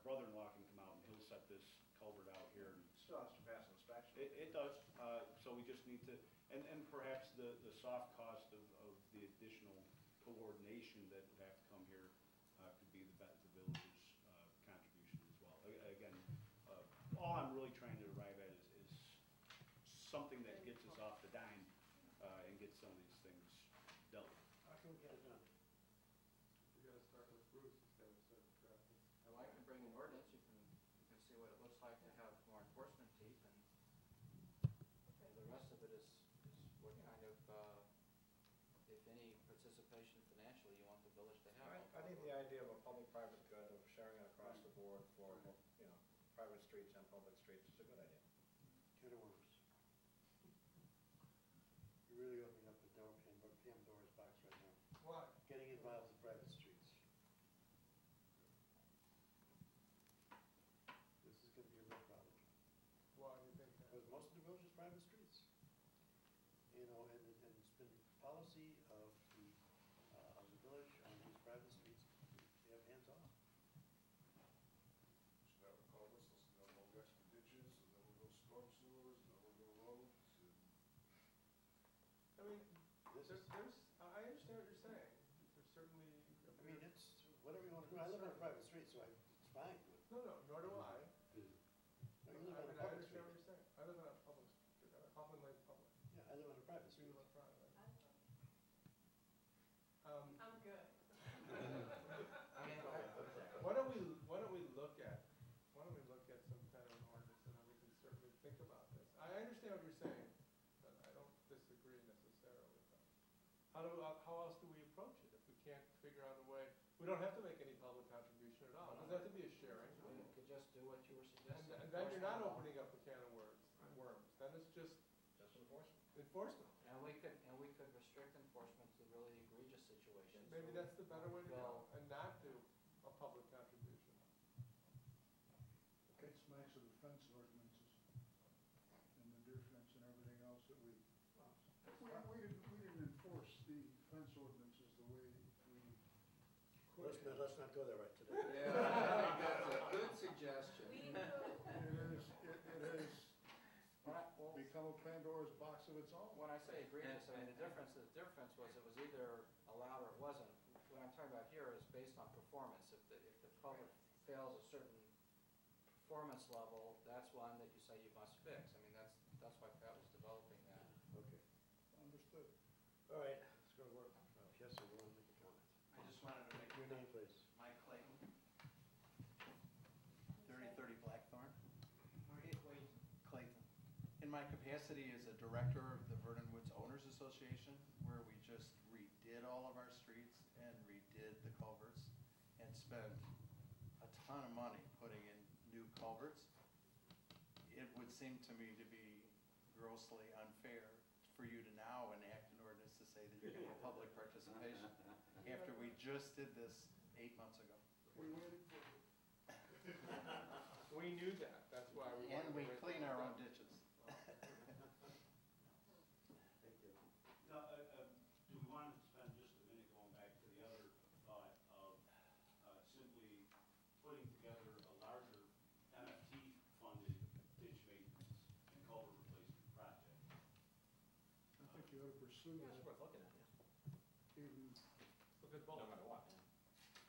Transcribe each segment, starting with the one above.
brother-in-law can come out and he'll set this culvert out here. And Still has to pass inspection. it does, so we just need to, and perhaps the soft cost of the additional coordination that would have to come here could be the village's contribution as well. Again, all I'm really trying to arrive at is something that gets us off the dime and gets some of these things dealt with. How can we get it done? You gotta start with Bruce instead of certain traffic. Well, I can bring an ordinance, you can see what it looks like to have more enforcement teeth, and the rest of it is what kind of, if any participation financially you want the village to have. I think the idea of a public-private good of sharing it across the board for, you know, private streets and public streets is a good idea. Can of worms. You're really opening up a Pandora's box right now. Why? Getting involved in private streets. This is going to be a real problem. Why do you think that? Because most of the village is private streets. You know, and it's been policy of the village on these private streets, they have hands off. Should have a culverts, let's go extra ditches, and then we'll go storm sewers, and then we'll go roads, and I mean, This is- I understand what you're saying. There's certainly. I mean, it's whatever you want to do. I live on a private street, so it's fine. No, nor do I. No, you live on a I public street. understand what you're saying. I live on a public street, Hoffman Lane Public. Yeah, I live on a private You street. live on private. I'm good. I mean, Why don't we look at some kind of an ordinance, and then we can certainly think about this. I understand what you're saying, but I don't disagree necessarily with that. How else do we approach it if we can't figure out a way? We don't have to make any public contribution at all. It doesn't have to be a sharing. you could just do what you were suggesting. And then you're not opening up a can of worms. Then it's just Just enforcement. enforcement. And we could restrict enforcement to really egregious situations. Maybe that's the better way to go, Well, and not do a public contribution. Okay, smacks of the fence ordinances and the deer fence and everything else that we didn't enforce the fence ordinances the way we could. Let's not go there right today. Yeah, I think that's a good suggestion. We know. It has become a Pandora's box of its own. When I say egregious, I mean, the difference was it was either allowed or it wasn't. What I'm talking about here is based on performance. If the culvert fails a certain performance level, that's one that you say you must fix. I mean, that's why Pat was developing that. Okay. Understood. All right, let's go to work. Yes, sir, you want to make a comment? I just wanted to make Your name, please. Mike Clayton, 3030 Blackthorn. Clayton. In my capacity as a director of the Vernon Woods Owners Association, where we just redid all of our streets and redid the culverts and spent a ton of money putting in new culverts, it would seem to me to be grossly unfair for you to now enact an ordinance to say that you're going to have public participation after we just did this 8 months ago. We waited for you. We knew that, that's why we wanted And we to wait. clean our own ditches. Thank you. Now, do we want to spend just a minute going back to the other thought of simply putting together a larger MFT-funded ditch maintenance and culvert replacement project? I think you ought to pursue It's that worth looking at, yeah. even Look at No both. matter what.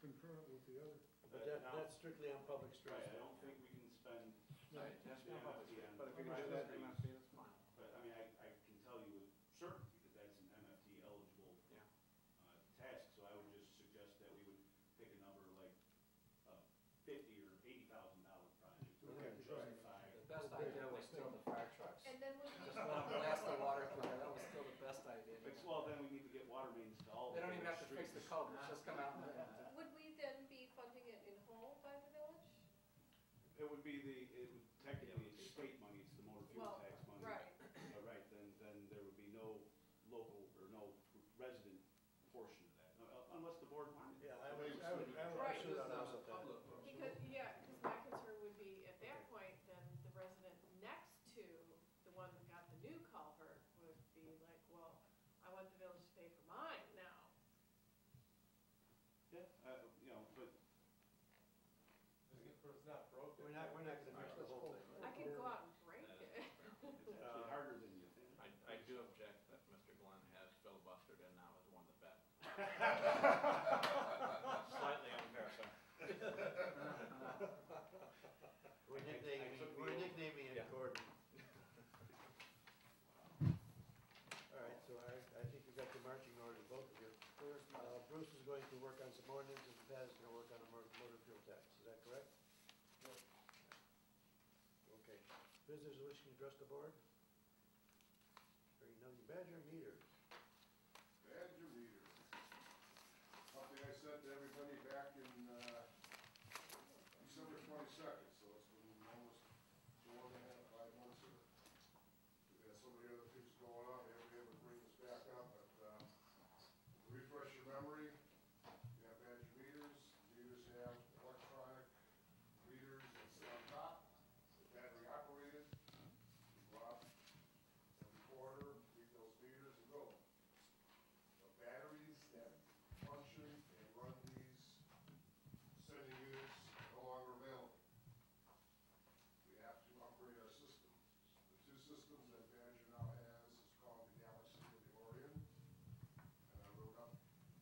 concurrent with the other. But that's strictly on public streets. Right, I don't think we can spend. Right, that's not public MFT on But if you can private do that, streets. MFT, that's fine. But I mean, I can tell you with certainty that that's an MFT eligible Yeah. task, so I would just suggest that we would pick a number like $50,000 or $80,000 project to Okay. justify. The best idea was still the fire trucks. And then would Just let them blast the water through there, that was still the best idea. Well, then we need to get water mains to all. They don't even the have to fix the streets. culverts, just come out and. would we then be funding it in whole by the village? It would be it would technically, it's state money, it's the motor fuel Well, tax money. right. Right, then there would be no local or no resident portion of that, unless the board wanted. Yeah, Right. I should have asked that. Because, because my concern would be, at that point, then the resident next to the one that got the new culvert would be like, well, I want the village to pay for mine now. Yeah, but It's not We're not gonna fix the whole thing. I could go out and break it. It's actually harder than you think. I do object that Mr. Glenn has filibustered and now has won the bet. Slightly unfair, sir. We're nicknaming it Yeah. Gordon. All right, so I think we got the marching orders, both of you. Bruce is going to work on some ordinances, and Pat is gonna work on a motor fuel tax, is that correct? Okay. Visitors wishing to address the board? Hearing none, Badger meters. Badger meter. Something I said to everybody back in December 22nd, so it's been almost 4.5, 5 months here. We've had so many other things going on, we haven't been able to bring this back up, but refresh your memory. You have Badger meters. Meters have electronic readers that sit on top. They're battery operated. You go out every quarter, read those meters and go. The batteries that function and run these sending units are no longer available. We have to upgrade our system. The two systems that Badger now has is called the Galaxy and the Orion. And I wrote up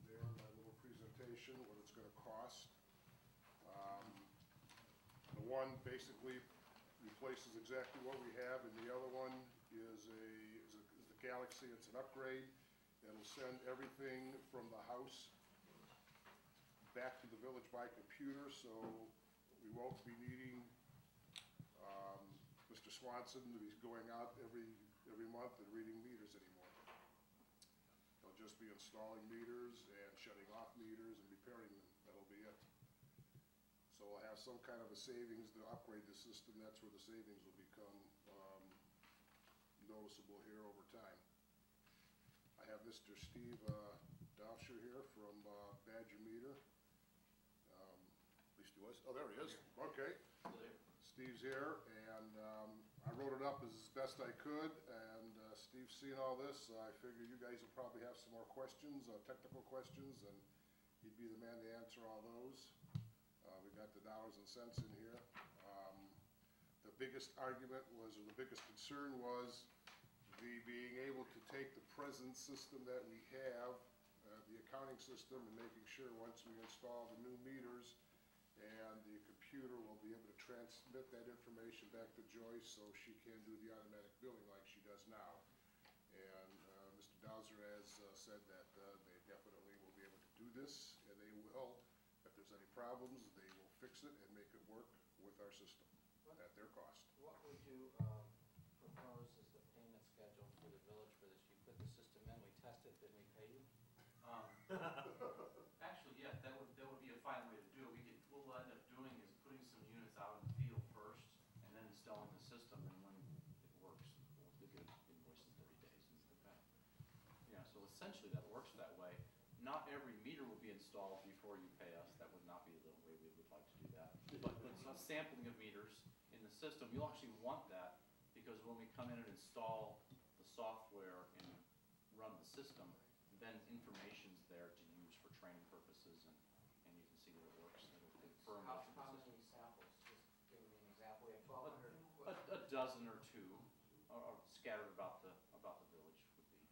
there in my little presentation what it's gonna cost. The one basically replaces exactly what we have, and the other one is the Galaxy. It's an upgrade. It'll send everything from the house back to the village by computer, so we won't be needing Mr. Swanson to be going out every month and reading meters anymore. He'll just be installing meters and shutting off meters and repairing them. That'll be it. So we'll have some kind of a savings to upgrade the system. That's where the savings will become noticeable here over time. I have Mr. Steve Dowsher here from Badger Meter. At least he was. Oh, there he is. Okay. Steve's here, and I wrote it up as best I could, and Steve's seen all this. I figure you guys will probably have some more questions, technical questions, and he'd be the man to answer all those. We got the dollars and cents in here. The biggest argument was, or the biggest concern was, the being able to take the present system that we have, the accounting system, and making sure once we install the new meters, and the computer will be able to transmit that information back to Joyce so she can do the automatic billing like she does now. And Mr. Dowser has said that they definitely will be able to do this, and they will. If there's any problems, they will fix it and make it work with our system at their cost. What would you propose as the payment schedule for the village for this? You put the system in, we test it, then we pay you? Actually, yeah, that would be a fine way to do it. What we'll end up doing is putting some units out in the field first, and then installing the system, and when it works, we'll get invoices 30 days and we pay. Yeah, so essentially that works that way. Not every meter will be installed before you pay us. That would not be the way we would like to do that. But some sampling of meters in the system, you'll actually want that, because when we come in and install the software and run the system, then information's there to use for training purposes, and you can see that it works. It'll confirm How what's in the many system. samples? Just give me an example. We have 1,200. A dozen or two are scattered about the village would be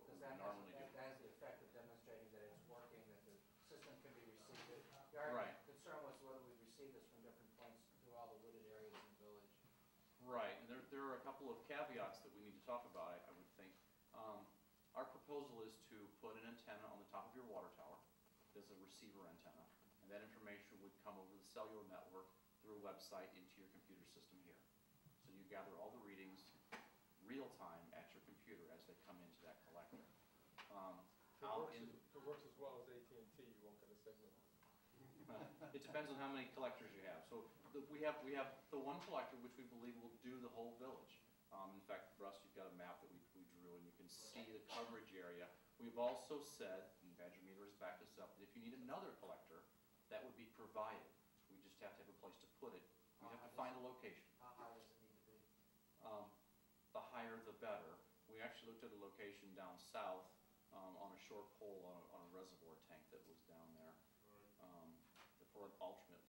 what we Because that normally do. has the effect of demonstrating that it's working, that the system can be received. Right. Our concern was whether we receive this from different points through all the wooded areas in the village. Right, and there are a couple of caveats that we need to talk about, I would think. Our proposal is to put an antenna on the top of your water tower. There's a receiver antenna, and that information would come over the cellular network through a website into your computer system here. So you gather all the readings real time at your computer as they come into that collector. If it works as well as AT&T, you won't get a signal. It depends on how many collectors you have. So we have the one collector which we believe will do the whole village. In fact, Russ, you've got a map that we drew, and you can see the coverage area. We've also said, and Badger Meter has backed us up, that if you need another collector, that would be provided. We just have to have a place to put it. We have to find a location. How high does it need to be? The higher the better. We actually looked at a location down south on a short pole on